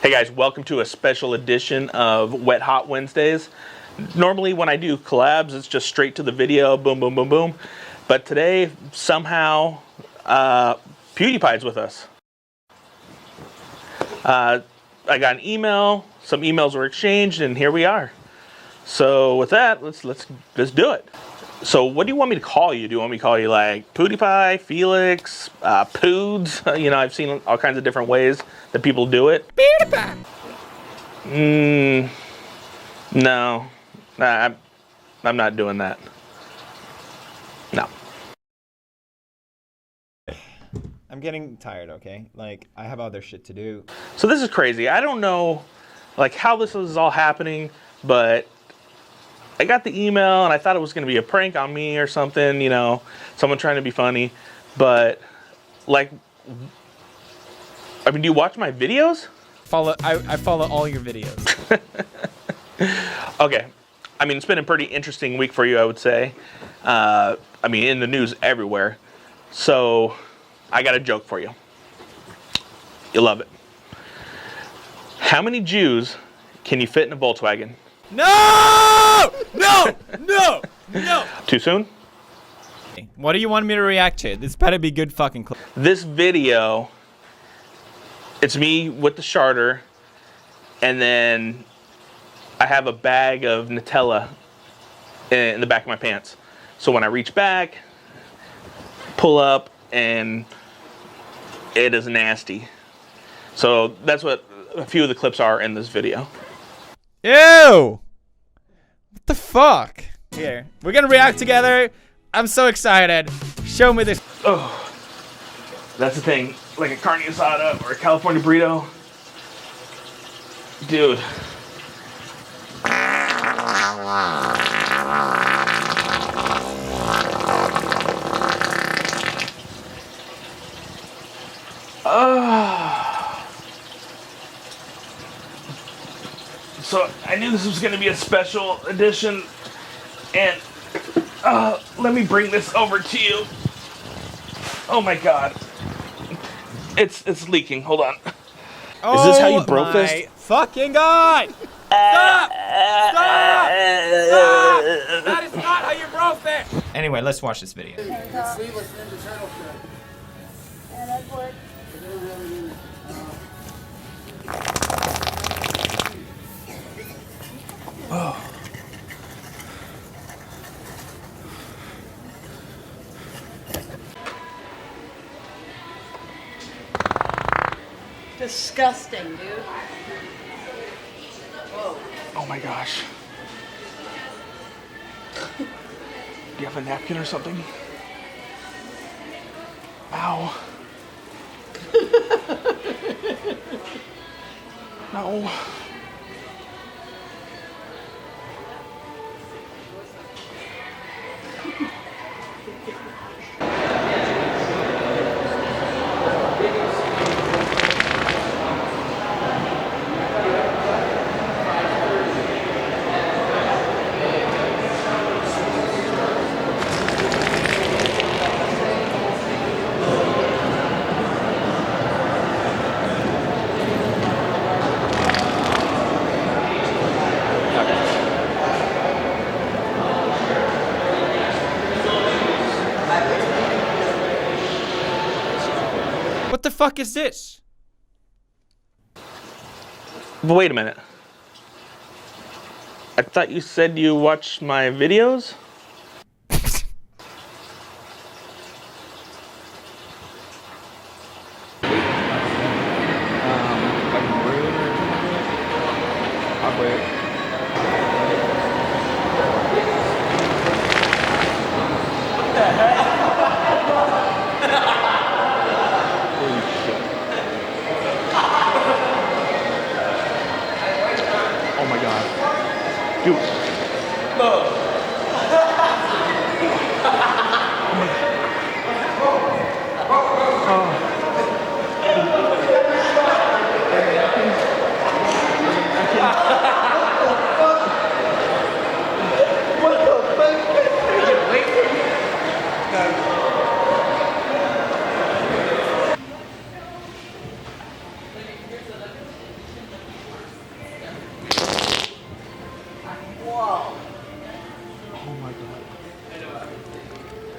Hey guys, welcome to a special edition of Wet Hot Wednesdays. Normally when I do collabs, it's just straight to the video, boom, boom, boom, boom. But today, somehow, Pewdiepie's with us. I got an email, some emails were exchanged, and here we are. So with that, let's do it. So what do you want me to call you? Do you want me to call you like Pewdiepie, Felix, Poods? You know, I've seen all kinds of different ways that people do it. Pewdiepie! No. Nah, I'm not doing that. No. I'm getting tired, okay? Like, I have other shit to do. So this is crazy. I don't know, like, how this is all happening, but I got the email and I thought it was going to be a prank on me or something, you know, someone trying to be funny. But, like, I mean, do you watch my videos? I follow all your videos. Okay. I mean, it's been a pretty interesting week for you, I would say. I mean, in the news everywhere. So, I got a joke for you. You'll love it. How many Jews can you fit in a Volkswagen? No! No! No! No! Too soon? What do you want me to react to? This better be good fucking clip. This video, it's me with the Sharter, and then I have a bag of Nutella in the back of my pants. So when I reach back, pull up, and it is nasty. So that's what a few of the clips are in this video. Ew! What the fuck? Here, we're gonna react together. I'm so excited. Show me this. Oh, that's the thing. Like a carne asada or a California burrito. Dude. So I knew this was going to be a special edition, and let me bring this over to you. Oh my god, it's leaking. Hold on. Oh, is this how you broke this? my fucking god! Stop! Stop! Stop! That is not how you broke this! Anyway, let's watch this video. Yeah, that worked. Oh. Disgusting, dude. Whoa. Oh my gosh. Do you have a napkin or something? Ow. No. What the fuck is this? But wait a minute. I thought you said you watched my videos? What the heck? Holy shit. Oh my god. Dude. No. Whoa. Oh my god.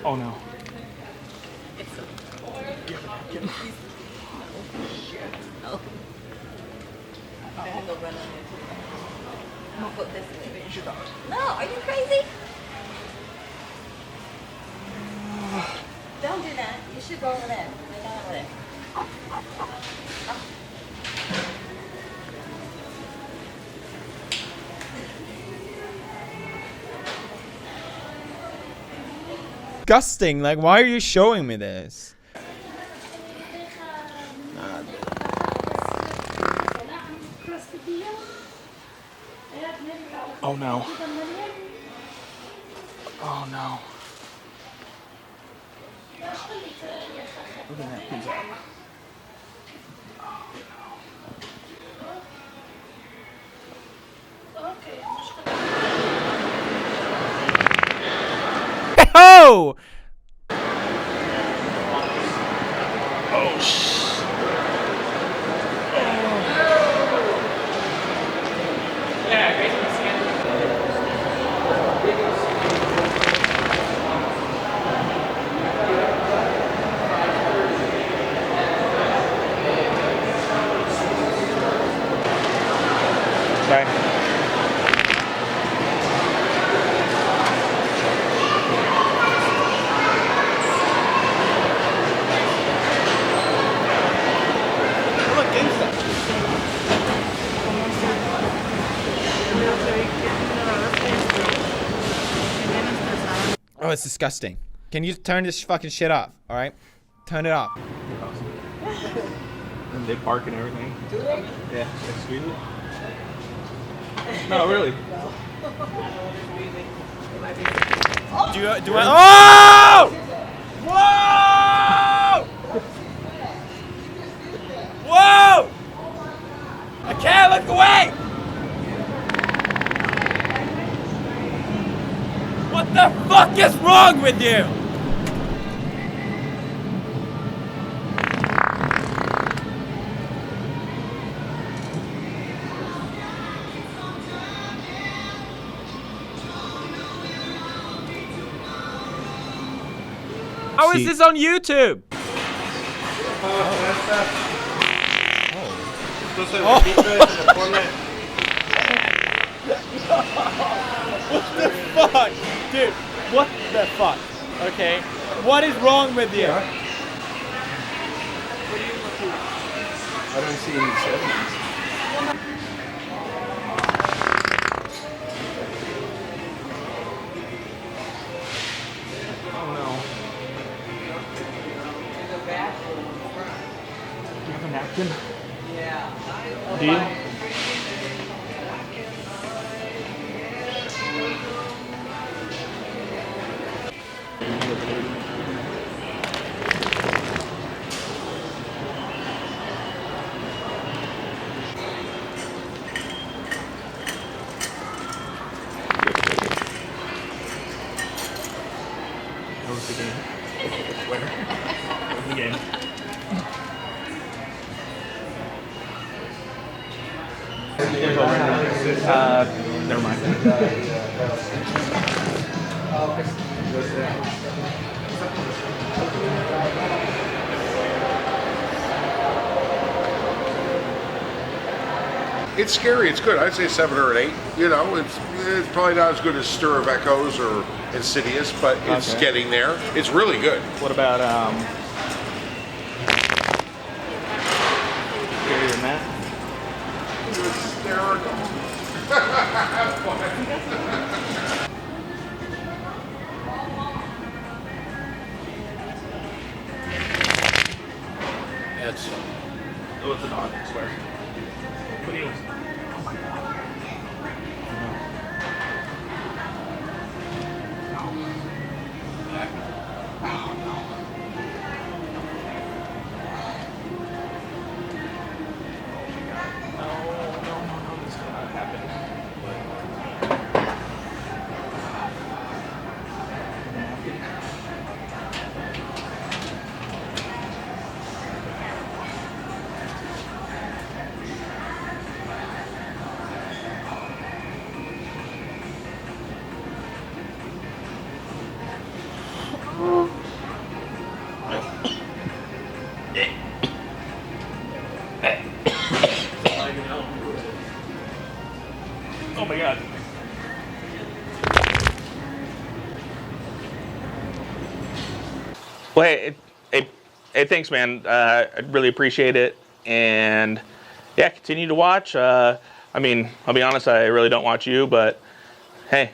Oh no. Oh. I'm gonna go run on there too. I'm gonna put this in. No, are you crazy? Don't do that. You should go over there. Lay down over there. Disgusting. Like, why are you showing me this? Oh no. Oh no. Look at that pizza. Oh! Oh shit. Sorry. Oh, it's disgusting. Can you turn this fucking shit off? All right, turn it off. And they park and everything. Do they? Yeah, excuse me. No, really. Do I? Oh! Whoa! Whoa! I can't look away! What the fuck is wrong with you? How is this on YouTube? What the fuck? Dude, what the fuck? Okay, what is wrong with you? I don't see any settings. Oh no. Do you have a napkin? Yeah. Do you? That was the game. Where? That was the game. Never mind. It's scary. It's good. I'd say 7 or an 8. You know, it's probably not as good as Stir of Echoes or Insidious, but it's Okay. getting there. It's really good. What about Gary and Matt? Hysterical. It's oh, it's a dog. I swear. What do you? Oh my god. Oh no. No, this cannot happen. God. Well, hey, thanks, man. I really appreciate it. And yeah, continue to watch. I mean, I'll be honest, I really don't watch you, but hey,